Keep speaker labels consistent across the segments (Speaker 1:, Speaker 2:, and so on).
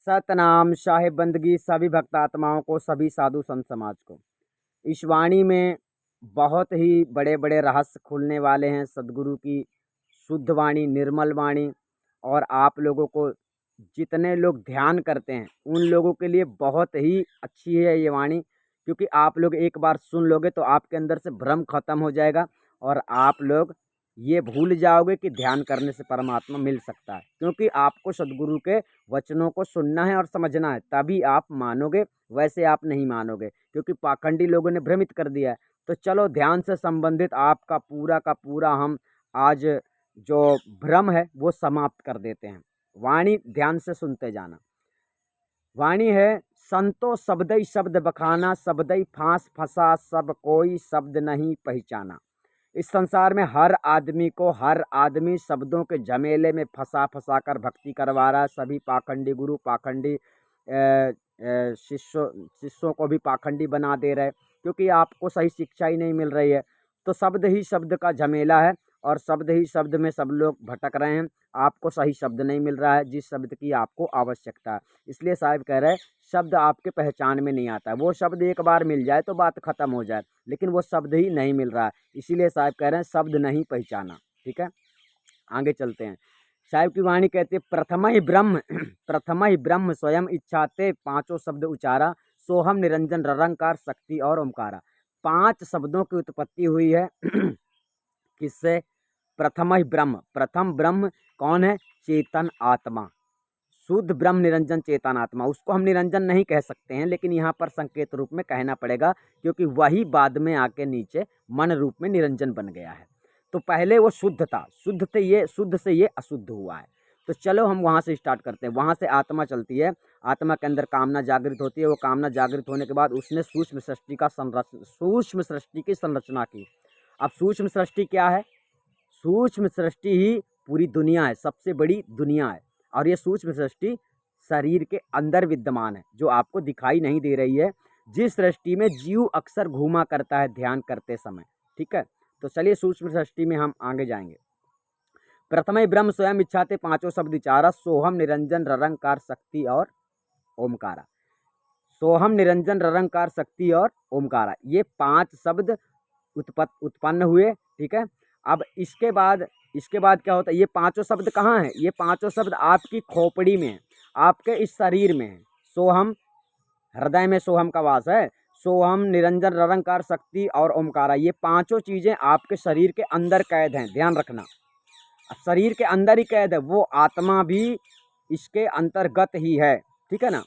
Speaker 1: सतनाम साहिब बंदगी सभी भक्तात्माओं को, सभी साधु संत समाज को। इस वाणी में बहुत ही बड़े बड़े रहस्य खुलने वाले हैं। सद्गुरु की शुद्ध वाणी, निर्मल वाणी, और आप लोगों को, जितने लोग ध्यान करते हैं उन लोगों के लिए बहुत ही अच्छी है ये वाणी। क्योंकि आप लोग एक बार सुन लोगे तो आपके अंदर से भ्रम खत्म हो जाएगा और आप लोग ये भूल जाओगे कि ध्यान करने से परमात्मा मिल सकता है। क्योंकि आपको सद्गुरु के वचनों को सुनना है और समझना है, तभी आप मानोगे, वैसे आप नहीं मानोगे। क्योंकि पाखंडी लोगों ने भ्रमित कर दिया है। तो चलो, ध्यान से संबंधित आपका पूरा का पूरा हम आज जो भ्रम है वो समाप्त कर देते हैं। वाणी ध्यान से सुनते जाना। वाणी है, संतो शब्दई शब्द बखाना, शब्दई फांस फंसा, सब कोई शब्द नहीं पहचाना। इस संसार में हर आदमी शब्दों के झमेले में फंसा फंसा कर भक्ति करवा रहा है। सभी पाखंडी गुरु, पाखंडी शिष्यों को भी पाखंडी बना दे रहे, क्योंकि आपको सही शिक्षा ही नहीं मिल रही है। तो शब्द ही शब्द का झमेला है और शब्द ही शब्द में सब लोग भटक रहे हैं। आपको सही शब्द नहीं मिल रहा है जिस शब्द की आपको आवश्यकता है। इसलिए साहिब कह रहे हैं, शब्द आपके पहचान में नहीं आता है। वो शब्द एक बार मिल जाए तो बात खत्म हो जाए, लेकिन वो शब्द ही नहीं मिल रहा है। इसीलिए साहिब कह रहे हैं, शब्द नहीं पहचाना। ठीक है, आगे चलते हैं। साहिब की वाणी कहते, प्रथम ही ब्रह्म प्रथम ही ब्रह्म स्वयं इच्छाते, पांचों शब्द उचारा, सोहम निरंजन ररंकार शक्ति और ओमकारा। 5 शब्दों की उत्पत्ति हुई है किससे? प्रथम ही ब्रह्म। प्रथम ब्रह्म कौन है? चेतन आत्मा, शुद्ध ब्रह्म निरंजन चेतन आत्मा। उसको हम निरंजन नहीं कह सकते हैं, लेकिन यहाँ पर संकेत रूप में कहना पड़ेगा, क्योंकि वही बाद में आके नीचे मन रूप में निरंजन बन गया है। तो पहले वो शुद्ध था, शुद्ध से ये अशुद्ध हुआ है। तो चलो हम वहाँ से स्टार्ट करते हैं। वहाँ से आत्मा चलती है, आत्मा के अंदर कामना जागृत होती है। वो कामना जागृत होने के बाद उसने सूक्ष्म सृष्टि की संरचना की। अब सूक्ष्म सृष्टि क्या है? सूक्ष्म सृष्टि ही पूरी दुनिया है, सबसे बड़ी दुनिया है। और ये सूक्ष्म सृष्टि शरीर के अंदर विद्यमान है, जो आपको दिखाई नहीं दे रही है, जिस सृष्टि में जीव अक्सर घूमा करता है ध्यान करते समय। ठीक है, तो चलिए सूक्ष्म सृष्टि में हम आगे जाएंगे। प्रथम ब्रह्म स्वयं इच्छाते, पांचों शब्द विचारा, सोहम निरंजन ररंकार शक्ति और ओमकारा। सोहम निरंजन ररंकार शक्ति और ओमकारा, ये 5 शब्द उत्पन्न हुए। ठीक है, अब इसके बाद क्या होता है? ये 5 शब्द कहाँ हैं? ये 5 शब्द आपकी खोपड़ी में है, आपके इस शरीर में है। सोहम, हृदय में सोहम का वास है। सोहम निरंजन ररंकार शक्ति और ओमकारा, ये 5 चीजें आपके शरीर के अंदर कैद हैं, ध्यान रखना। शरीर के अंदर ही कैद है, वो आत्मा भी इसके अंतर्गत ही है। ठीक है ना,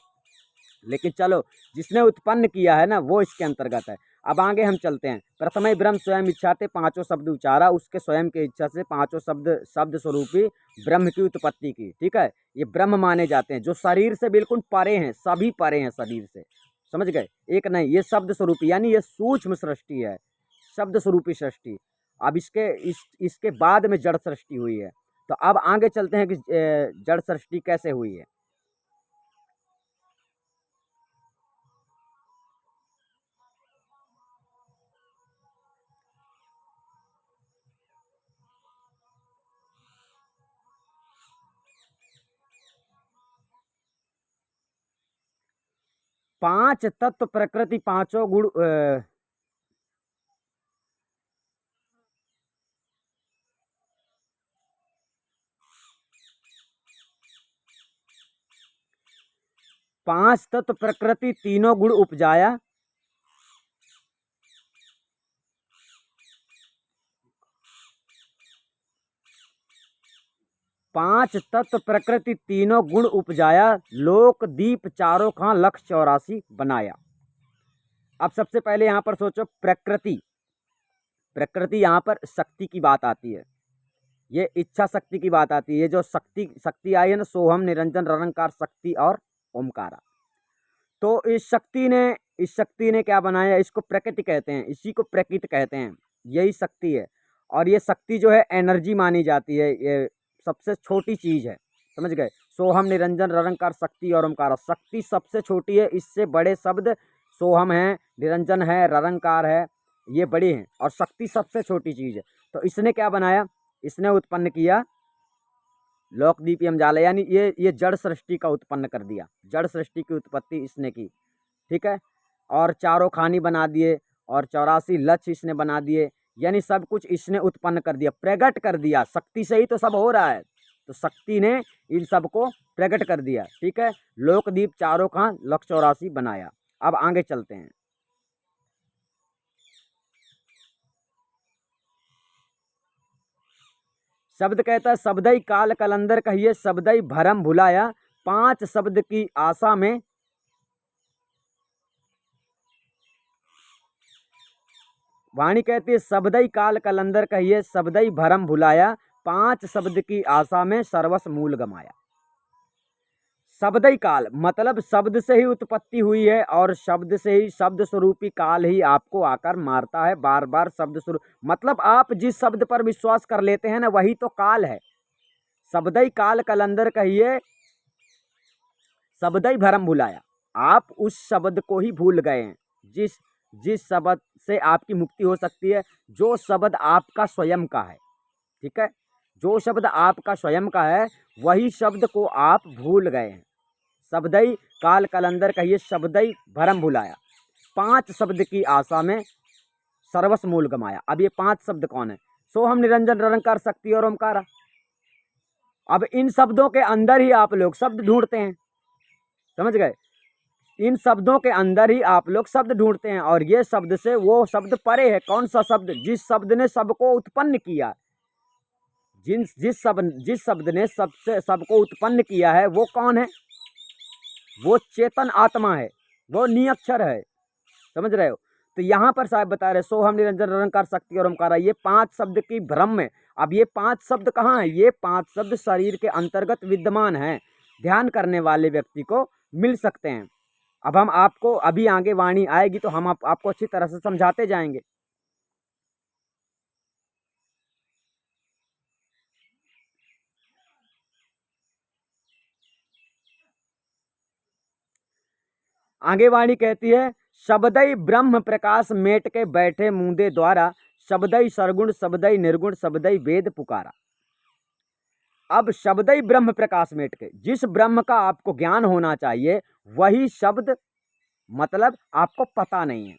Speaker 1: लेकिन चलो, जिसने उत्पन्न किया है ना, वो इसके अंतर्गत है। अब आगे हम चलते हैं। प्रथम ही ब्रह्म स्वयं इच्छाते, पांचों शब्द उचारा, उसके स्वयं के इच्छा से 5 शब्द स्वरूपी ब्रह्म की उत्पत्ति की। ठीक है, ये ब्रह्म माने जाते हैं, जो शरीर से बिल्कुल परे हैं, सभी परे हैं शरीर से। समझ गए? एक नहीं, ये शब्द स्वरूपी, यानी ये सूक्ष्म सृष्टि है, शब्द स्वरूपी सृष्टि। अब इसके बाद में जड़ सृष्टि हुई है। तो अब आगे चलते हैं कि जड़ सृष्टि कैसे हुई है। पांच तत्व प्रकृति, पांचों गुण, 5 तत्व प्रकृति तीनों गुण उपजाया। 5 तत्व प्रकृति तीनों गुण उपजाया, लोक दीप चारों खां 184 बनाया। अब सबसे पहले यहाँ पर सोचो, प्रकृति यहाँ पर शक्ति की बात आती है, ये इच्छा शक्ति की बात आती है। ये जो शक्ति आई है ना, सोहम निरंजन ररंकार शक्ति और ओमकारा। तो इस शक्ति ने क्या बनाया? इसको प्रकृति कहते हैं, इसी को प्रकृति कहते हैं, यही शक्ति है। और ये शक्ति जो है एनर्जी मानी जाती है, ये सबसे छोटी चीज है। समझ गए? सोहम निरंजन ररंकार शक्ति और ओमकार। शक्ति सबसे छोटी है, इससे बड़े शब्द सोहम है, निरंजन है, ररंकार है, ये बड़ी हैं, और शक्ति सबसे छोटी चीज है। तो इसने क्या बनाया? इसने उत्पन्न किया लोकदीपियम जाला, यानी ये जड़ सृष्टि का उत्पन्न कर दिया, जड़ सृष्टि की उत्पत्ति इसने की, ठीक है। और चारों खानी बना दिए और 84 लक्ष्य इसने बना दिए, यानी सब कुछ इसने उत्पन्न कर दिया, प्रकट कर दिया। शक्ति से ही तो सब हो रहा है, तो शक्ति ने इन सबको प्रकट कर दिया, ठीक है। लोकदीप चारों खान लक्ष्य 84 बनाया। अब आगे चलते हैं। शब्द कहता है शब्दई काल कलंदर कहिए शब्दई भरम भुलाया, 5 शब्द की आशा में। वाणी कहती है शब्दई काल कलंदर कहिए शब्दई भरम भुलाया, 5 शब्द की आशा में सर्वस मूल गमाया। शब्दई काल मतलब शब्द से ही उत्पत्ति हुई है और शब्द से ही शब्द स्वरूपी काल ही आपको आकर मारता है बार बार। शब्द स्वरूप मतलब आप जिस शब्द पर विश्वास कर लेते हैं ना, वही तो काल है। शब्दई काल कलंदर कहिए शब्दई भरम भुलाया, आप उस शब्द को ही भूल गए हैं जिस जिस शब्द से आपकी मुक्ति हो सकती है, जो शब्द आपका स्वयं का है, ठीक है। जो शब्द आपका स्वयं का है वही शब्द को आप भूल गए हैं। शब्दई काल कलंदर कहिए शब्दई भरम भुलाया, 5 शब्द की आशा में सर्वस्व मूल गमाया। अब ये 5 शब्द कौन है? सोहम निरंजन निरंकार शक्ति और ओमकारा। अब इन शब्दों के अंदर ही आप लोग शब्द ढूंढते हैं, समझ गए। इन शब्दों के अंदर ही आप लोग शब्द ढूंढते हैं और ये शब्द से वो शब्द परे है। कौन सा शब्द? जिस शब्द ने सबको उत्पन्न किया, जिस शब्द ने सबको उत्पन्न किया है वो कौन है? वो चेतन आत्मा है, वो निरक्षर है, समझ रहे हो। तो यहाँ पर साहब बता रहे सोहम निरंजन निरंकार शक्ति और ओमकारा, ये 5 शब्द की भ्रम में। अब ये 5 शब्द कहाँ है? ये 5 शब्द शरीर के अंतर्गत विद्यमान हैं, ध्यान करने वाले व्यक्ति को मिल सकते हैं। अब हम आपको अभी आगे वाणी आएगी तो हम आपको अच्छी तरह से समझाते जाएंगे। आगे वाणी कहती है शब्दई ब्रह्म प्रकाश मेट के बैठे मूंदे द्वारा, शब्दई सरगुण शब्दई निर्गुण शब्दई वेद पुकारा। अब शब्दई ब्रह्म प्रकाश मेट के, जिस ब्रह्म का आपको ज्ञान होना चाहिए वही शब्द मतलब आपको पता नहीं है।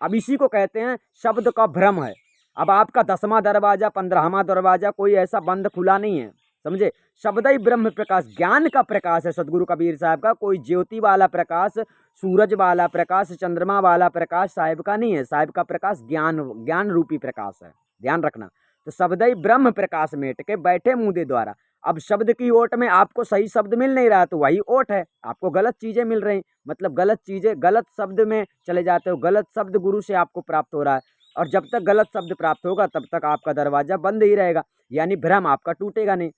Speaker 1: अब इसी को कहते हैं शब्द का भ्रम है। अब आपका 10वां दरवाजा 15वां दरवाजा कोई ऐसा बंद खुला नहीं है, समझे। शब्दई ब्रह्म प्रकाश ज्ञान का प्रकाश है सदगुरु कबीर साहब का, कोई ज्योति वाला प्रकाश, सूरज वाला प्रकाश, चंद्रमा वाला प्रकाश साहिब का नहीं है। साहिब का प्रकाश ज्ञान रूपी प्रकाश है, ध्यान रखना। तो शब्दई ब्रह्म प्रकाश मेट के बैठे मुंदे द्वारा। अब शब्द की ओट में आपको सही शब्द मिल नहीं रहा तो वही ओट है, आपको गलत चीजें मिल रही, मतलब गलत चीजें गलत शब्द में चले जाते हो, गलत शब्द गुरु से आपको प्राप्त हो रहा है। और जब तक गलत शब्द प्राप्त होगा तब तक आपका दरवाजा बंद ही रहेगा, यानी भ्रम आपका टूटेगा नहीं।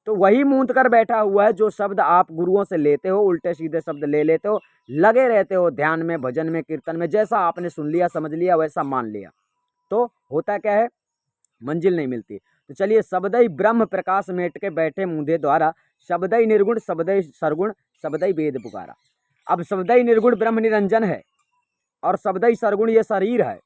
Speaker 1: तो वही मूंद कर बैठा हुआ है जो शब्द आप गुरुओं से लेते हो, उल्टे सीधे शब्द ले लेते हो, लगे रहते हो ध्यान में, भजन में, कीर्तन में, जैसा आपने सुन लिया समझ लिया वैसा मान लिया, तो होता क्या है, मंजिल नहीं मिलती। तो चलिए शब्दई ब्रह्म प्रकाश मेट के बैठे मूंदे द्वारा, शब्दई निर्गुण शब्दई सरगुण शब्दई वेद पुकारा। अब शब्दई निर्गुण ब्रह्म निरंजन है और शब्दई सरगुण ये शरीर है,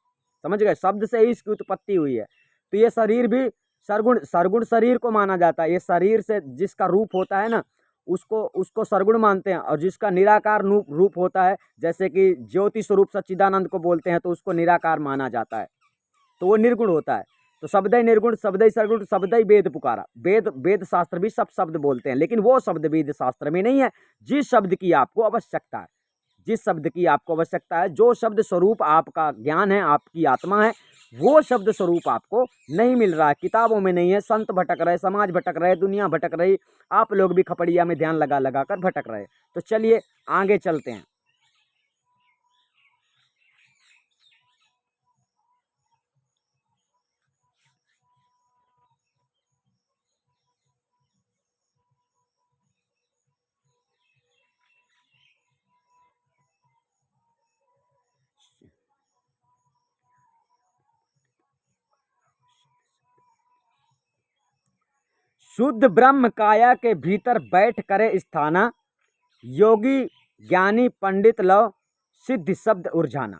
Speaker 1: समझ गए। शब्द से ही इसकी उत्पत्ति हुई है, तो ये शरीर भी सरगुण शरीर को माना जाता है। ये शरीर से जिसका रूप होता है ना उसको सरगुण मानते हैं, और जिसका निराकार रूप होता है जैसे कि ज्योति स्वरूप सच्चिदानंद को बोलते हैं तो उसको निराकार माना जाता है, तो वो निर्गुण होता है। तो शब्दई निर्गुण शब्दई सरगुण शब्दई वेद पुकारा। वेद शास्त्र भी सब शब्द बोलते हैं, लेकिन वो शब्द वेद शास्त्र में नहीं है। जिस शब्द की आपको आवश्यकता है, जिस शब्द की आपको आवश्यकता है, जो शब्द स्वरूप आपका ज्ञान है, आपकी आत्मा है, वो शब्द स्वरूप आपको नहीं मिल रहा है, किताबों में नहीं है। संत भटक रहे, समाज भटक रहे, दुनिया भटक रही, आप लोग भी खपड़िया में ध्यान लगा लगा कर भटक रहे। तो चलिए आगे चलते हैं। शुद्ध ब्रह्म काया के भीतर बैठ करे स्थाना, योगी ज्ञानी पंडित लव सिद्ध शब्द उर्जाना।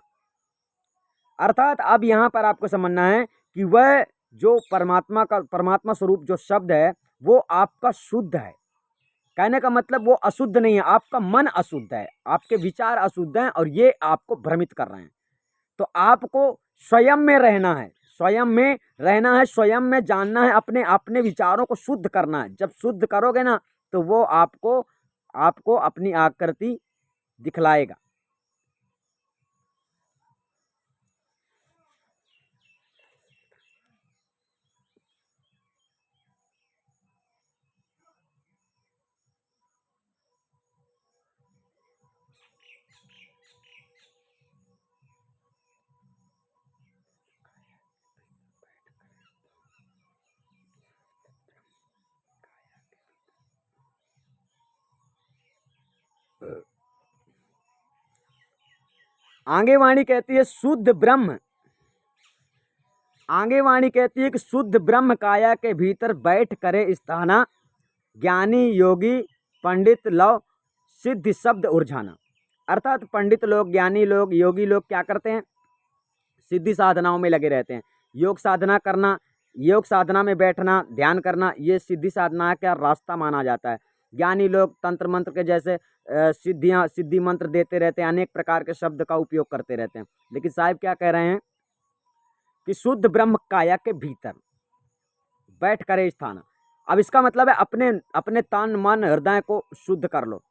Speaker 1: अर्थात अब यहाँ पर आपको समझना है कि वह जो परमात्मा स्वरूप जो शब्द है वो आपका शुद्ध है। कहने का मतलब वो अशुद्ध नहीं है, आपका मन अशुद्ध है, आपके विचार अशुद्ध हैं और ये आपको भ्रमित कर रहे हैं। तो आपको स्वयं में रहना है, स्वयं में रहना है, स्वयं में जानना है, अपने अपने विचारों को शुद्ध करना है। जब शुद्ध करोगे ना तो वो आपको आपको अपनी आकृति दिखलाएगा। आगे वाणी कहती है शुद्ध ब्रह्म, आगे वाणी कहती है कि शुद्ध ब्रह्म काया के भीतर बैठ करे स्थाना, ज्ञानी योगी पंडित लव सिद्धि शब्द उर्झाना। अर्थात पंडित लोग, ज्ञानी लोग, योगी लोग क्या करते हैं? सिद्धि साधनाओं में लगे रहते हैं। योग साधना करना, योग साधना में बैठना, ध्यान करना, ये सिद्धि साधना का रास्ता माना जाता है। ज्ञानी लोग तंत्र मंत्र के जैसे सिद्धि मंत्र देते रहते हैं, अनेक प्रकार के शब्द का उपयोग करते रहते हैं। लेकिन साहिब क्या कह रहे हैं कि शुद्ध ब्रह्म काया के भीतर बैठ करे स्थान। अब इसका मतलब है अपने अपने तन मन हृदय को शुद्ध कर लो।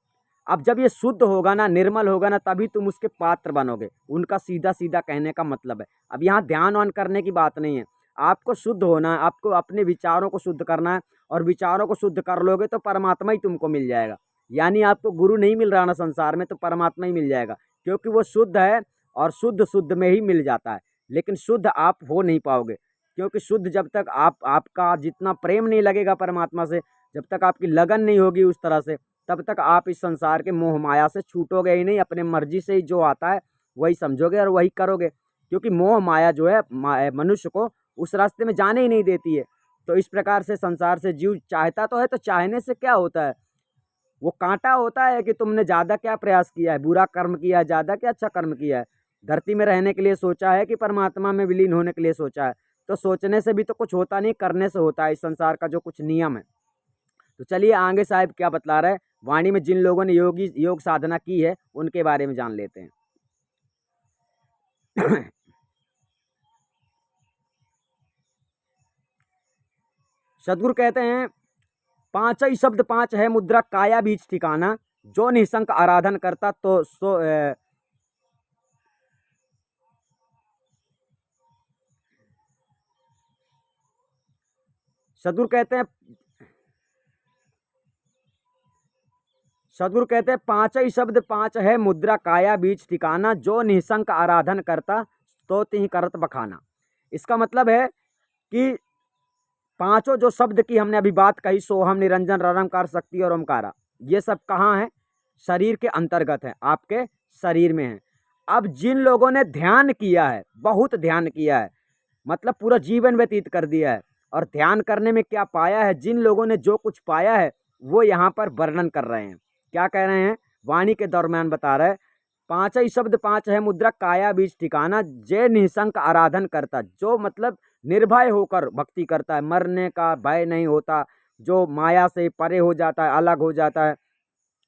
Speaker 1: अब जब ये शुद्ध होगा ना, निर्मल होगा ना, तभी तुम उसके पात्र बनोगे। उनका सीधा सीधा कहने का मतलब है। अब यहाँ ध्यान वान करने की बात नहीं है, आपको शुद्ध होना है, आपको अपने विचारों को शुद्ध करना है, और विचारों को शुद्ध कर लोगे तो परमात्मा ही तुमको मिल जाएगा। यानी आपको गुरु नहीं मिल रहा ना संसार में, तो परमात्मा ही मिल जाएगा, क्योंकि वो शुद्ध है और शुद्ध शुद्ध में ही मिल जाता है। लेकिन शुद्ध आप हो नहीं पाओगे, क्योंकि शुद्ध जब तक आपका जितना प्रेम नहीं लगेगा परमात्मा से, जब तक आपकी लगन नहीं होगी उस तरह से, तब तक आप इस संसार के मोह माया से छूटोगे ही नहीं। अपने मर्जी से ही जो आता है वही समझोगे और वही करोगे, क्योंकि मोह माया जो है मनुष्य को उस रास्ते में जाने ही नहीं देती है। तो इस प्रकार से संसार से जीव चाहता तो है, तो चाहने से क्या होता है? वो कांटा होता है कि तुमने ज़्यादा क्या प्रयास किया है, बुरा कर्म किया है ज़्यादा, क्या अच्छा कर्म किया है। धरती में रहने के लिए सोचा है कि परमात्मा में विलीन होने के लिए सोचा है? तो सोचने से भी तो कुछ होता नहीं, करने से होता है इस संसार का जो कुछ नियम है। तो चलिए आगे साहब क्या बतला रहे हैं, वाणी में जिन लोगों ने योग साधना की है उनके बारे में जान लेते हैं। सदगुरु कहते हैं पांच ही शब्द पांच है मुद्रा काया बीच ठिकाना, जो निशंक आराधन करता तो सदगुरु कहते हैं सदगुरु कहते हैं पांच ही शब्द पांच है मुद्रा काया बीच ठिकाना, जो निशंक आराधन करता तो तिहि करत बखाना। इसका मतलब है कि पांचों जो शब्द की हमने अभी बात कही, सोहम, निरंजन, ररंकार, शक्ति और ओमकारा, ये सब कहाँ है? शरीर के अंतर्गत है, आपके शरीर में है। अब जिन लोगों ने ध्यान किया है, बहुत ध्यान किया है, मतलब पूरा जीवन व्यतीत कर दिया है, और ध्यान करने में क्या पाया है, जिन लोगों ने जो कुछ पाया है वो यहाँ पर वर्णन कर रहे हैं। क्या कह रहे हैं? वाणी के दरम्यान बता रहे, पांच ही शब्द पांच है मुद्रा काया बीच ठिकाना, जे निशंक आराधन करता, जो मतलब निर्भय होकर भक्ति करता है, मरने का भय नहीं होता, जो माया से परे हो जाता है, अलग हो जाता है,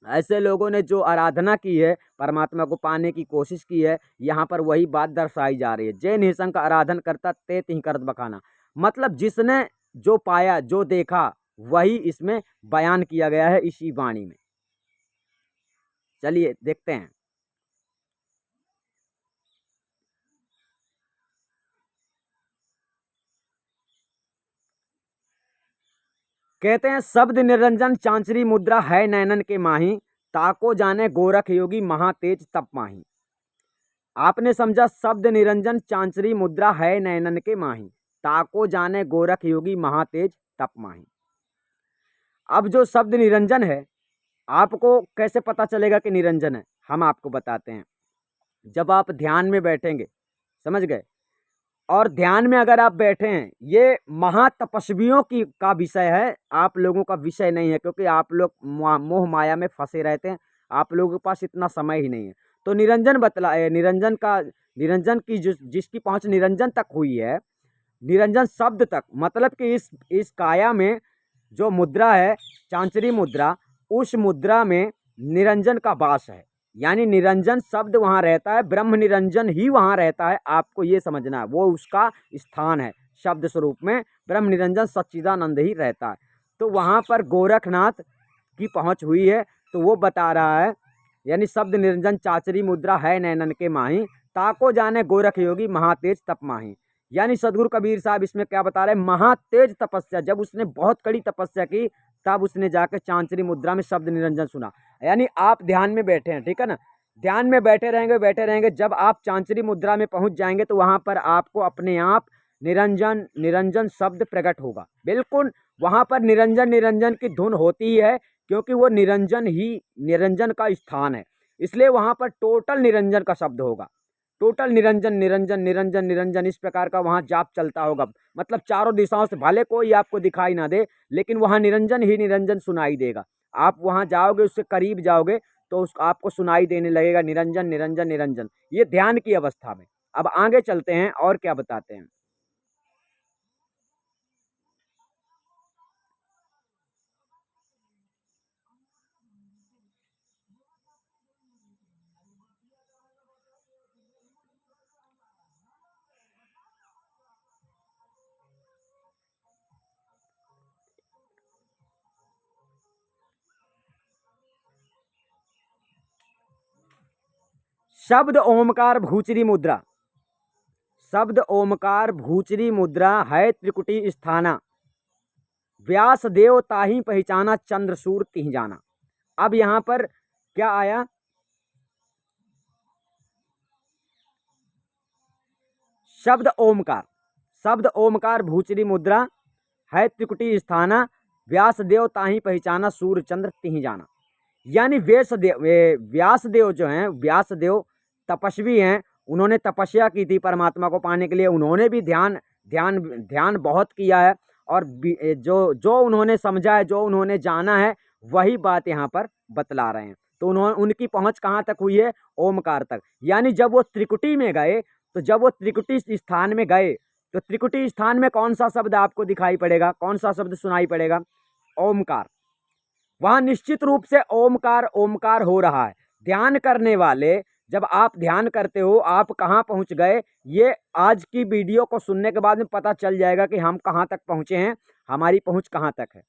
Speaker 1: ऐसे लोगों ने जो आराधना की है, परमात्मा को पाने की कोशिश की है, यहाँ पर वही बात दर्शाई जा रही है। जय निशंक आराधन करता ते तिहि करत बखाना, मतलब जिसने जो पाया, जो देखा, वही इसमें बयान किया गया है इसी वाणी में। चलिए देखते हैं। कहते हैं शब्द निरंजन चांचरी मुद्रा है नैनन के माही, ताको जाने गोरख योगी महातेज तप माही। आपने समझा, शब्द निरंजन चांचरी मुद्रा है नैनन के माही, ताको जाने गोरख योगी महातेज तप माही। अब जो शब्द निरंजन है, आपको कैसे पता चलेगा कि निरंजन है? हम आपको बताते हैं। जब आप ध्यान में बैठेंगे, समझ गए, और ध्यान में अगर आप बैठे हैं, ये महातपस्वियों की का विषय है, आप लोगों का विषय नहीं है, क्योंकि आप लोग मोह माया में फंसे रहते हैं, आप लोगों के पास इतना समय ही नहीं है। तो निरंजन निरंजन की जिसकी पहुंच निरंजन तक हुई है, निरंजन शब्द तक, मतलब कि इस काया में जो मुद्रा है चांचरी मुद्रा, उस मुद्रा में निरंजन का वास है, यानी निरंजन शब्द वहाँ रहता है, ब्रह्म निरंजन ही वहाँ रहता है। आपको ये समझना है, वो उसका स्थान है। शब्द स्वरूप में ब्रह्म निरंजन सच्चिदानंद ही रहता है। तो वहाँ पर गोरखनाथ की पहुँच हुई है, तो वो बता रहा है, यानी शब्द निरंजन चाचरी मुद्रा है नैनन के माही, ताको जाने गोरख योगी महातेज तप माही। यानी सदगुरु कबीर साहब इसमें क्या बता रहे हैं, महातेज तपस्या, जब उसने बहुत कड़ी तपस्या की तब उसने जाकर चांचरी मुद्रा में शब्द निरंजन सुना। यानी आप ध्यान में बैठे हैं, ठीक है ना, ध्यान में बैठे रहेंगे, जब आप चांचरी मुद्रा में पहुंच जाएंगे तो वहां पर आपको अपने आप निरंजन निरंजन शब्द प्रकट होगा। बिल्कुल वहां पर निरंजन निरंजन की धुन होती ही है, क्योंकि वो निरंजन ही निरंजन का स्थान है, इसलिए वहां पर टोटल निरंजन का शब्द होगा। टोटल निरंजन निरंजन निरंजन निरंजन इस प्रकार का वहाँ जाप चलता होगा। मतलब चारों दिशाओं से भले कोई आपको दिखाई ना दे, लेकिन वहाँ निरंजन ही निरंजन सुनाई देगा। आप वहाँ जाओगे, उससे करीब जाओगे तो उस आपको सुनाई देने लगेगा निरंजन निरंजन निरंजन। ये ध्यान की अवस्था में। अब आगे चलते हैं और क्या बताते हैं। शब्द ओमकार भूचरी मुद्रा, शब्द ओमकार भूचरी मुद्रा है त्रिकुटी स्थाना, व्यास देव ताही पहचाना चंद्रसूर तिह जाना। अब यहाँ पर क्या आया, शब्द ओमकार, शब्द ओमकार भूचरी मुद्रा है त्रिकुटी स्थाना, व्यास देव ताही पहचाना सूर्य चंद्र तिह जाना। यानी व्यास देव जो हैं, व्यास देव तपस्वी हैं, उन्होंने तपस्या की थी परमात्मा को पाने के लिए, उन्होंने भी ध्यान ध्यान ध्यान बहुत किया है, और जो जो उन्होंने समझा है, जो उन्होंने जाना है, वही बात यहाँ पर बतला रहे हैं। तो उन्होंने, उनकी पहुँच कहाँ तक हुई है, ओमकार तक। यानी जब वो त्रिकुटी में गए, तो जब वो त्रिकुटी स्थान में गए, तो त्रिकुटी स्थान में कौन सा शब्द आपको दिखाई पड़ेगा, कौन सा शब्द सुनाई पड़ेगा, ओमकार। वहां निश्चित रूप से ओमकार ओमकार हो रहा है। ध्यान करने वाले, जब आप ध्यान करते हो, आप कहाँ पहुंच गए, ये आज की वीडियो को सुनने के बाद में पता चल जाएगा कि हम कहाँ तक पहुंचे हैं, हमारी पहुंच कहाँ तक है।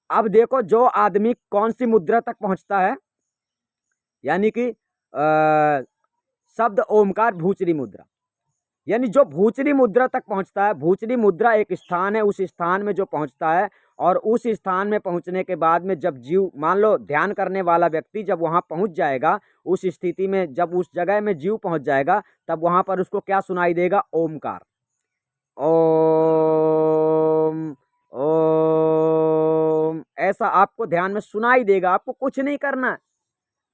Speaker 1: अब देखो, जो आदमी कौन सी मुद्रा तक पहुंचता है, यानी कि शब्द ओमकार भूचरी मुद्रा, यानी जो भूचरी मुद्रा तक पहुंचता है, भूचरी मुद्रा एक स्थान है, उस स्थान में जो पहुंचता है, और उस स्थान में पहुंचने के बाद में जब जीव, मान लो ध्यान करने वाला व्यक्ति जब वहां पहुंच जाएगा, उस स्थिति में जब उस जगह में जीव पहुंच जाएगा, तब वहां पर उसको क्या सुनाई देगा, ओमकार। ओम ओम ऐसा आपको ध्यान में सुनाई देगा। आपको कुछ नहीं करना है,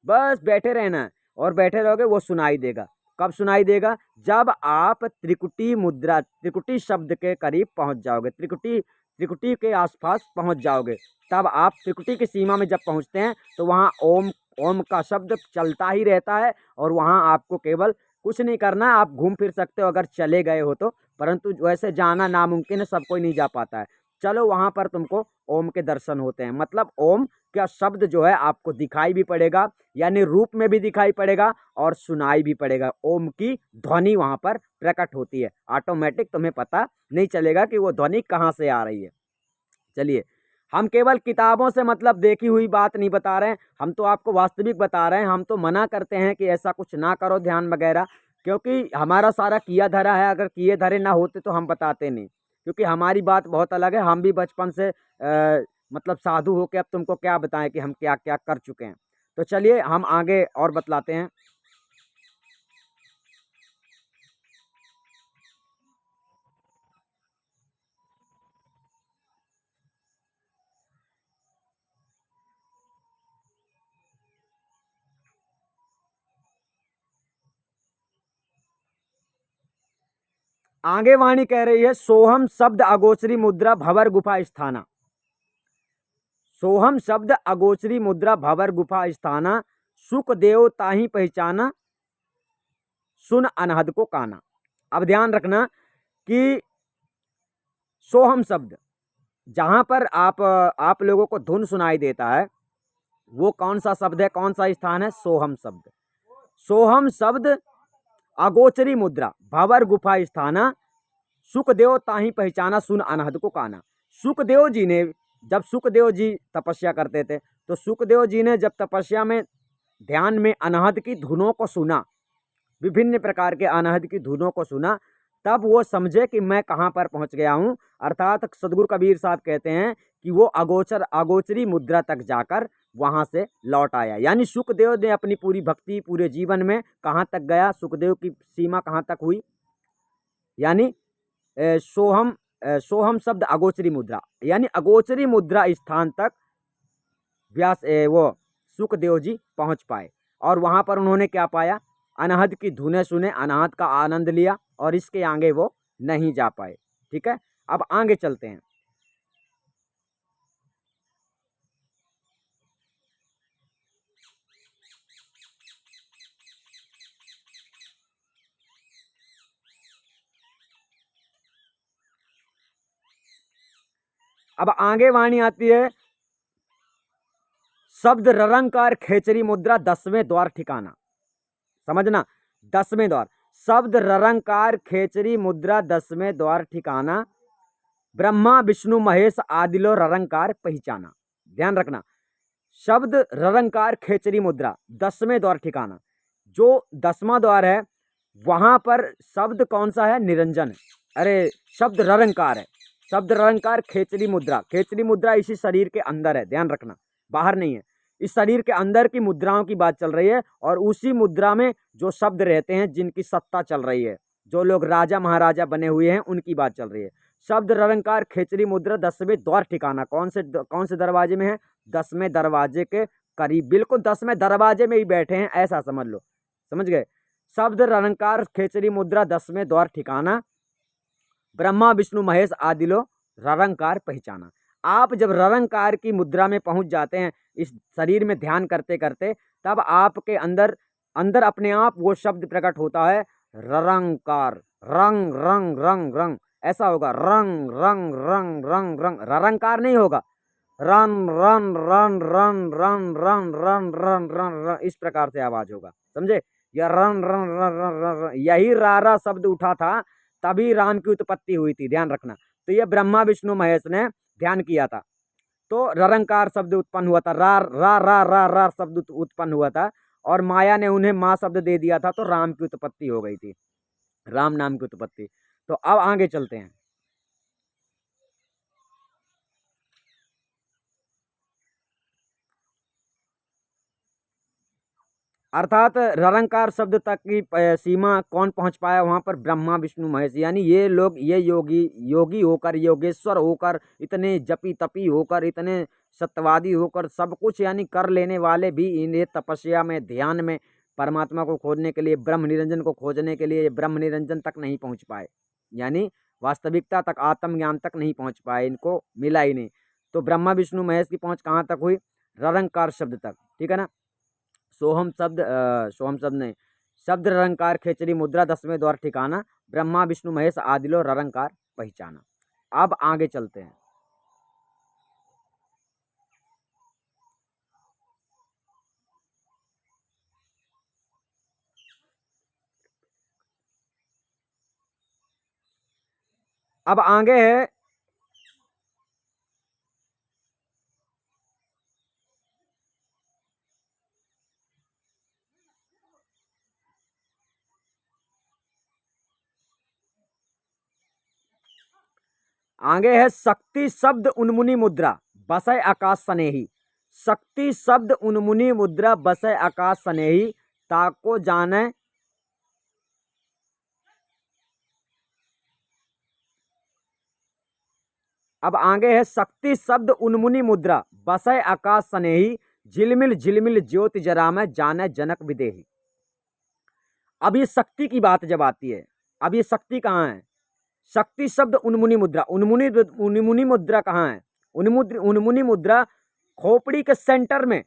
Speaker 1: बस बैठे रहना है, और बैठे रहोगे वो सुनाई देगा। कब सुनाई देगा, जब आप त्रिकुटी मुद्रा, त्रिकुटी शब्द के करीब पहुंच जाओगे, त्रिकुटी त्रिकुटी के आसपास पहुंच जाओगे, तब आप त्रिकुटी की सीमा में जब पहुंचते हैं, तो वहां ओम ओम का शब्द चलता ही रहता है, और वहां आपको केवल कुछ नहीं करना है। आप घूम फिर सकते हो अगर चले गए हो तो, परंतु वैसे जाना नामुमकिन है, सब कोई नहीं जा पाता है। चलो, वहां पर तुमको ओम के दर्शन होते हैं। मतलब ओम का शब्द जो है आपको दिखाई भी पड़ेगा, यानी रूप में भी दिखाई पड़ेगा, और सुनाई भी पड़ेगा। ओम की ध्वनि वहां पर प्रकट होती है, ऑटोमेटिक तुम्हें पता नहीं चलेगा कि वो ध्वनि कहाँ से आ रही है। चलिए, हम केवल किताबों से मतलब देखी हुई बात नहीं बता रहे हैं, हम तो आपको वास्तविक बता रहे हैं। हम तो मना करते हैं कि ऐसा कुछ ना करो, ध्यान वगैरह, क्योंकि हमारा सारा किया धरा है। अगर किए धरे ना होते तो हम बताते नहीं, क्योंकि हमारी बात बहुत अलग है। हम भी बचपन से मतलब साधु होके अब तुमको क्या बताएं कि हम क्या क्या कर चुके हैं। तो चलिए हम आगे और बतलाते हैं। आगे वाणी कह रही है, सोहम शब्द अगोचरी मुद्रा भवर गुफा स्थाना। सोहम शब्द अगोचरी मुद्रा भवर गुफा स्थाना, सुख देव ताही पहचाना, सुन अनहद को काना। अब ध्यान रखना कि सोहम शब्द, जहाँ पर आप लोगों को धुन सुनाई देता है वो कौन सा शब्द है, कौन सा स्थान है? सोहम शब्द। सोहम शब्द अगोचरी मुद्रा भंवर गुफा स्थाना, सुखदेव ताहि पहचाना सुन अनहद को काना। सुखदेव जी ने, जब सुखदेव जी तपस्या करते थे तो सुखदेव जी ने जब तपस्या में ध्यान में अनहद की धुनों को सुना, विभिन्न प्रकार के अनहद की धुनों को सुना, तब वो समझे कि मैं कहाँ पर पहुँच गया हूँ। अर्थात सदगुरु कबीर साहब कहते हैं कि वो अगोचरी मुद्रा तक जाकर वहाँ से लौट आया। यानी सुखदेव ने अपनी पूरी भक्ति पूरे जीवन में कहाँ तक गया, सुखदेव की सीमा कहाँ तक हुई? यानी सोहम शब्द अगोचरी मुद्रा, यानी अगोचरी मुद्रा स्थान तक वो सुखदेव जी पहुँच पाए। और वहाँ पर उन्होंने क्या पाया? अनहद की धुनें सुने, अनहद का आनंद लिया, और इसके आगे वो नहीं जा पाए। ठीक है, अब आगे चलते हैं। अब आगे वाणी आती है, शब्द ररंकार खेचरी मुद्रा 10वें द्वार ठिकाना। समझना, 10वें द्वार, शब्द ररंकार खेचरी मुद्रा 10वें द्वार ठिकाना, ब्रह्मा विष्णु महेश आदिलो ररंकार पहचाना। ध्यान रखना, शब्द ररंकार खेचरी मुद्रा 10वें द्वार ठिकाना। जो 10वां द्वार है वहां पर शब्द कौन सा है? निरंजन। अरे शब्द ररंकार है, शब्द ररंकार खेचरी मुद्रा। खेचरी मुद्रा इसी शरीर के अंदर है, ध्यान रखना, बाहर नहीं है। इस शरीर के अंदर की मुद्राओं की बात चल रही है, और उसी मुद्रा में जो शब्द रहते हैं, जिनकी सत्ता चल रही है, जो लोग राजा महाराजा बने हुए हैं, उनकी बात चल रही है। शब्द ररंकार खेचरी मुद्रा 10वें द्वार ठिकाना कौन से दरवाजे में है? 10वें दरवाजे के करीब, बिल्कुल 10वें दरवाजे में ही बैठे हैं, ऐसा समझ लो। समझ गए? शब्द ररंकार खेचरी मुद्रा 10वें द्वार ठिकाना, ब्रह्मा विष्णु महेश आदिलो ररंकार पहचाना। आप जब ररंकार की मुद्रा में पहुंच जाते हैं, इस शरीर में ध्यान करते करते, तब आपके अंदर अंदर अपने आप वो शब्द प्रकट होता है, ररंकार। रंग रंग रंग रंग ऐसा होगा, रंग रंग रंग रंग रंग, ररंकार नहीं होगा, run run run run run run run run run run, इस प्रकार से आवाज होगा। समझे? यह run run run run run run, यही रारा शब्द उठा था, तभी राम की उत्पत्ति हुई थी, ध्यान रखना। तो यह ब्रह्मा विष्णु महेश ने ध्यान किया था, तो ररंकार शब्द उत्पन्न हुआ था, रा रा रा रा रा शब्द उत्पन्न हुआ था, और माया ने उन्हें माँ शब्द दे दिया था, तो राम की उत्पत्ति हो गई थी, राम नाम की उत्पत्ति। तो अब आगे चलते हैं। अर्थात ररंकार शब्द तक की सीमा कौन पहुंच पाया? वहां पर ब्रह्मा विष्णु महेश, यानी ये लोग, ये योगी होकर, योगेश्वर होकर, इतने जपी तपी होकर, इतने सत्यवादी होकर, सब कुछ यानी कर लेने वाले भी इन्हें तपस्या में, ध्यान में परमात्मा को खोजने के लिए, ब्रह्म निरंजन को खोजने के लिए ब्रह्म निरंजन तक नहीं पहुंच पाए, यानी वास्तविकता तक, आत्मज्ञान तक नहीं पहुंच पाए, इनको मिला ही नहीं। तो ब्रह्मा विष्णु महेश की पहुंच कहाँ तक हुई? ररंकार शब्द तक। ठीक है ना? सोहम शब्द नहीं, शब्द ररंकार खेचरी मुद्रा 10वें द्वार ठिकाना, ब्रह्मा विष्णु महेश आदिलो ररंकार पहचाना। अब आगे चलते हैं। अब आगे है शक्ति शब्द उन्मुनि मुद्रा बसय आकाश सनेही। शक्ति शब्द उन्मुनि मुद्रा बसय आकाश सनेही, ताको जाने। अब आगे है शक्ति शब्द उन्मुनि मुद्रा बसय आकाश सनेही, झिलमिल झिलमिल ज्योति जरा में जाने जनक विदेही। अब ये शक्ति की बात जब आती है, अब ये शक्ति कहाँ है? शक्ति शब्द उन्मुनि मुद्रा, उन्मुनि मुद्रा कहाँ है? उन्मुनि मुद्रा खोपड़ी के सेंटर में,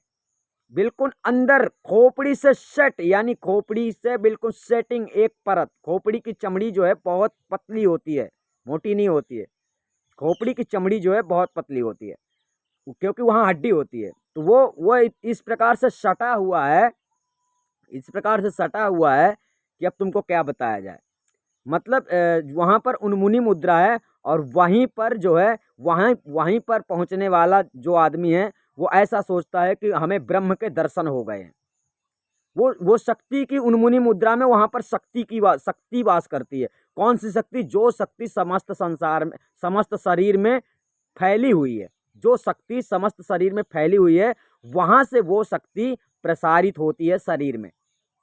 Speaker 1: बिल्कुल अंदर, खोपड़ी से सेट, यानी खोपड़ी से बिल्कुल सेटिंग एक परत। खोपड़ी की चमड़ी जो है बहुत पतली होती है, मोटी नहीं होती है, खोपड़ी की चमड़ी जो है बहुत पतली होती है, क्योंकि वहाँ हड्डी होती है। तो वो इस प्रकार से सटा हुआ है, इस प्रकार से सटा हुआ है कि अब तुमको क्या बताया जाए। मतलब वहाँ पर उन्मुनी मुद्रा है, और वहीं पर जो है, वहीं वहीं पर पहुँचने वाला जो आदमी है, वो ऐसा सोचता है कि हमें ब्रह्म के दर्शन हो गए हैं। वो शक्ति की उन्मुनी मुद्रा में, वहाँ पर शक्ति वास करती है। कौन सी शक्ति? जो शक्ति समस्त संसार में, समस्त शरीर में फैली हुई है। जो शक्ति समस्त शरीर में फैली हुई है, वहाँ से वो शक्ति प्रसारित होती है शरीर में।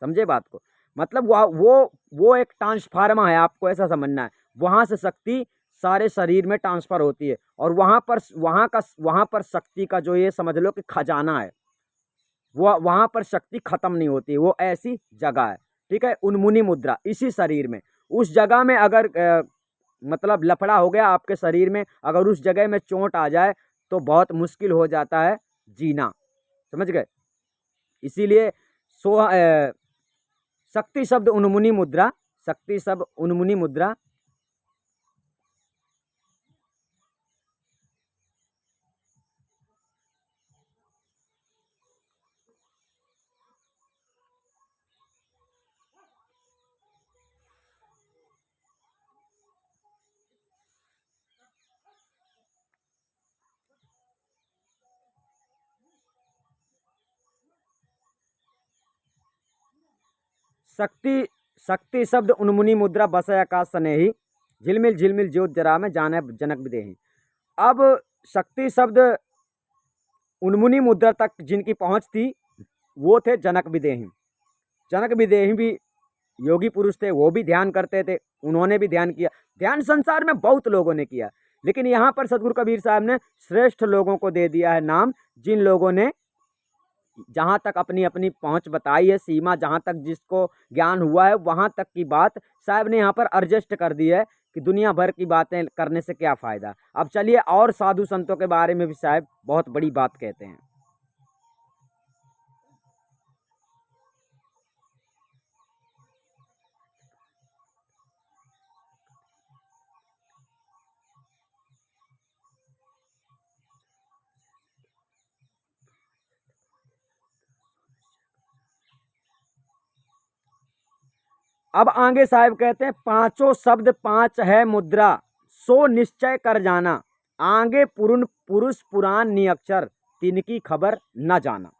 Speaker 1: समझे बात को? मतलब वो एक ट्रांसफार्मर है, आपको ऐसा समझना है। वहाँ से शक्ति सारे शरीर में ट्रांसफर होती है, और वहाँ पर शक्ति का जो, ये समझ लो कि खजाना है, वो वहाँ पर शक्ति खत्म नहीं होती, वो ऐसी जगह है। ठीक है, उन्मुनी मुद्रा इसी शरीर में, उस जगह में अगर मतलब लफड़ा हो गया आपके शरीर में, अगर उस जगह में चोट आ जाए तो बहुत मुश्किल हो जाता है जीना। समझ गए? इसीलिए शक्ति शब्द उन्मुनी मुद्रा, शक्ति शब्द उन्मुनी मुद्रा। शक्ति शक्ति शब्द उन्मुनी मुद्रा बस आकाश स्नेही, झिलमिल झिलमिल ज्योत जरा में जाने जनक विदेही। अब शक्ति शब्द उन्मुनी मुद्रा तक जिनकी पहुंच थी, वो थे जनक विदेही। जनक विदेही भी योगी पुरुष थे, वो भी ध्यान करते थे, उन्होंने भी ध्यान किया। ध्यान संसार में बहुत लोगों ने किया, लेकिन यहाँ पर सदगुरु कबीर साहब ने श्रेष्ठ लोगों को दे दिया है नाम, जिन लोगों ने जहाँ तक अपनी अपनी पहुँच बताई है, सीमा जहाँ तक जिसको ज्ञान हुआ है, वहाँ तक की बात साहब ने यहाँ पर एडजस्ट कर दी है कि दुनिया भर की बातें करने से क्या फ़ायदा। अब चलिए, और साधु संतों के बारे में भी साहब बहुत बड़ी बात कहते हैं। अब आगे साहब कहते हैं, पांचों शब्द पांच है मुद्रा, सो निश्चय कर जाना, आगे पुरुष पुराण निअक्षर, तिनकी खबर न जाना।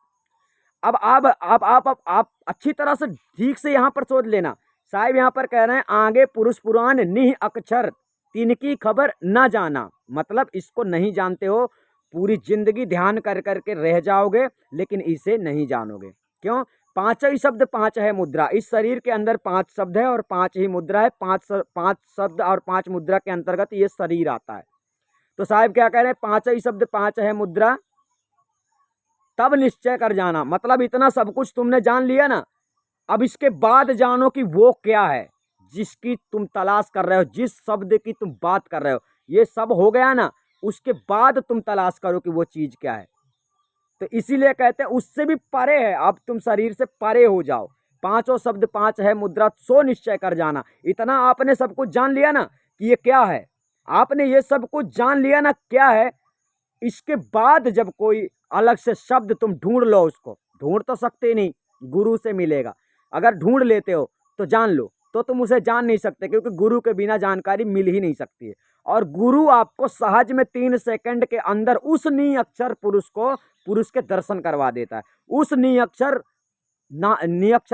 Speaker 1: अब आप अच्छी तरह से ठीक से यहाँ पर सोच लेना। साहब यहाँ पर कह रहे हैं, आगे पुरुष पुराण निह अक्षर, तिनकी खबर न जाना। मतलब इसको नहीं जानते हो, पूरी जिंदगी ध्यान कर करके रह जाओगे, लेकिन इसे नहीं जानोगे। क्यों? पांच ही शब्द पांच है मुद्रा। इस शरीर के अंदर पांच शब्द है और पांच ही मुद्रा है। पांच शब्द और पांच मुद्रा के अंतर्गत ये शरीर आता है। तो साहब क्या कह रहे हैं? पांच ही शब्द पांच है मुद्रा, तब निश्चय कर जाना। मतलब इतना सब कुछ तुमने जान लिया ना, अब इसके बाद जानो कि वो क्या है जिसकी तुम तलाश कर रहे हो, जिस शब्द की तुम बात कर रहे हो। ये सब हो गया ना, उसके बाद तुम तलाश करो कि वो चीज क्या है। तो इसीलिए कहते हैं उससे भी परे है, अब तुम शरीर से परे हो जाओ। पांचों शब्द पांच है मुद्रा, सो निश्चय कर जाना। इतना आपने सब कुछ जान लिया ना कि ये क्या है, आपने ये सब कुछ जान लिया ना क्या है। इसके बाद जब कोई अलग से शब्द तुम ढूंढ लो, उसको ढूंढ तो सकते नहीं, गुरु से मिलेगा। अगर ढूंढ लेते हो तो जान लो, तो तुम उसे जान नहीं सकते, क्योंकि गुरु के बिना जानकारी मिल ही नहीं सकती है। और गुरु आपको सहज में 3 सेकंड के अंदर उस निअक्षर पुरुष के दर्शन करवा देता है। उस निअक्षर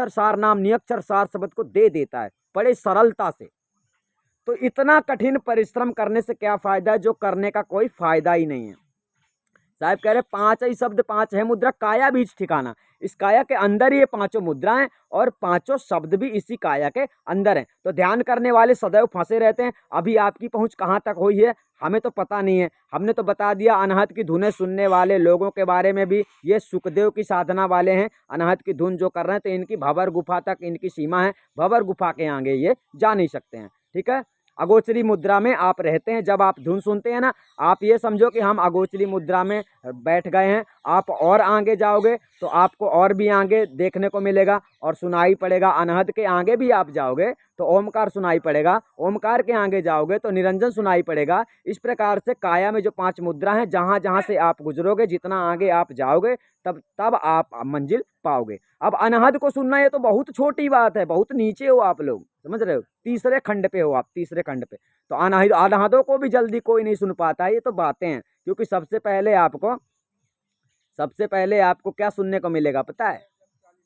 Speaker 1: सार नाम, निअक्षर सार शब्द को दे देता है बड़े सरलता से। तो इतना कठिन परिश्रम करने से क्या फायदा है, जो करने का कोई फायदा ही नहीं है। साहब कह रहे पांच ही शब्द पांच है मुद्रा, काया बीज ठिकाना। इस काया के अंदर ही ये पांचों मुद्राएं और पांचों शब्द भी इसी काया के अंदर हैं। तो ध्यान करने वाले सदैव फंसे रहते हैं। अभी आपकी पहुंच कहाँ तक हुई है हमें तो पता नहीं है। हमने तो बता दिया अनहद की धुनें सुनने वाले लोगों के बारे में भी, ये सुखदेव की साधना वाले हैं, अनहद की धुन जो कर रहे हैं, तो इनकी भंवर गुफा तक इनकी सीमा है, भंवर गुफा के आगे ये जा नहीं सकते हैं। ठीक है, अगोचरी मुद्रा में आप रहते हैं। जब आप धुन सुनते हैं ना, आप ये समझो कि हम अगोचरी मुद्रा में बैठ गए हैं। आप और आगे जाओगे तो आपको और भी आगे देखने को मिलेगा और सुनाई पड़ेगा। अनहद के आगे भी आप जाओगे तो ओमकार सुनाई पड़ेगा, ओमकार के आगे जाओगे तो निरंजन सुनाई पड़ेगा। इस प्रकार से काया में जो 5 मुद्रा हैं, जहाँ जहाँ से आप गुजरोगे, जितना आगे आप जाओगे, तब तब आप मंजिल पाओगे। अब अनहद को सुनना ये तो बहुत छोटी बात है, बहुत नीचे हो आप लोग, समझ रहे हो, तीसरे खंड पे हो आप, तीसरे खंड पे। तो अनहदों को भी जल्दी कोई नहीं सुन पाता है। ये तो बातें हैं, क्योंकि सबसे पहले आपको क्या सुनने को मिलेगा पता है?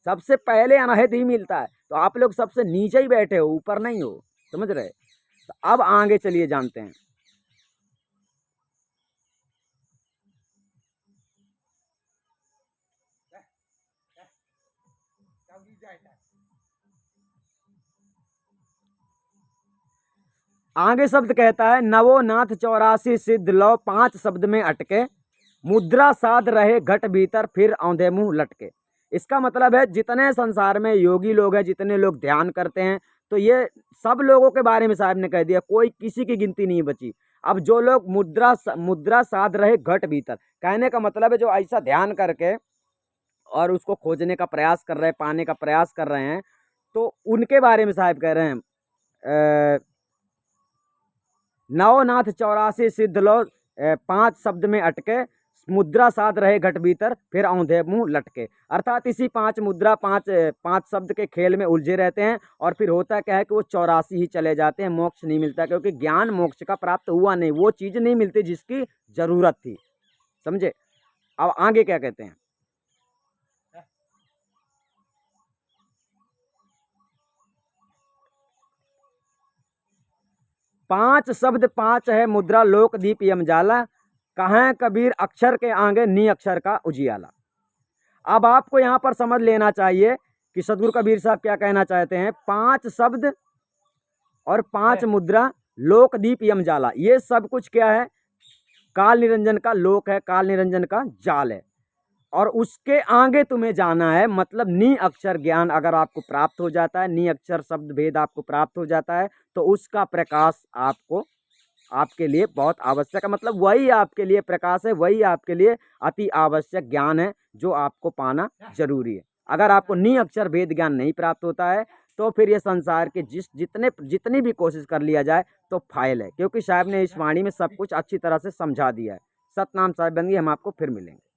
Speaker 1: सबसे पहले अनहद ही मिलता है। तो आप लोग सबसे नीचे ही बैठे हो, ऊपर नहीं हो, समझ रहे? तो अब आगे चलिए जानते हैं। आगे शब्द कहता है, नवो नाथ 84 सिद्ध लौ 5 शब्द में अटके, मुद्रा साध रहे घट भीतर फिर औंधे मुंह लटके। इसका मतलब है जितने संसार में योगी लोग हैं, जितने लोग ध्यान करते हैं, तो ये सब लोगों के बारे में साहब ने कह दिया, कोई किसी की गिनती नहीं बची। अब जो लोग मुद्रा साध रहे घट भीतर, कहने का मतलब है जो ऐसा ध्यान करके और उसको खोजने का प्रयास कर रहे हैं, पाने का प्रयास कर रहे हैं, तो उनके बारे में साहब कह रहे हैं, नवनाथ 84 सिद्ध लो 5 शब्द में अटके, मुद्रा साध रहे घट भीतर फिर औंधे मुंह लटके। अर्थात इसी 5 मुद्रा 5 शब्द के खेल में उलझे रहते हैं और फिर होता क्या है कि वो 84 ही चले जाते हैं, मोक्ष नहीं मिलता, क्योंकि ज्ञान मोक्ष का प्राप्त हुआ नहीं, वो चीज़ नहीं मिलती जिसकी जरूरत थी, समझे? अब आगे क्या कहते हैं? 5 शब्द 5 है मुद्रा लोकदीप यमजाला, कहें कबीर अक्षर के आगे नी अक्षर का उजियाला। अब आपको यहाँ पर समझ लेना चाहिए कि सदगुरु कबीर साहब क्या कहना चाहते हैं। 5 शब्द और 5 मुद्रा लोकदीप यमजाला, ये सब कुछ क्या है? काल निरंजन का लोक है, काल निरंजन का जाल है, और उसके आगे तुम्हें जाना है। मतलब नी अक्षर ज्ञान अगर आपको प्राप्त हो जाता है, नी अक्षर शब्द भेद आपको प्राप्त हो जाता है, तो उसका प्रकाश आपके लिए बहुत आवश्यक है। मतलब वही आपके लिए प्रकाश है, वही आपके लिए अति आवश्यक ज्ञान है जो आपको पाना जरूरी है। अगर आपको नी अक्षर भेद ज्ञान नहीं प्राप्त होता है तो फिर ये संसार के जितनी भी कोशिश कर लिया जाए तो फाइल है, क्योंकि साहब ने इस वाणी में सब कुछ अच्छी तरह से समझा दिया है। सतनाम साहिब बंदी, हम आपको फिर मिलेंगे।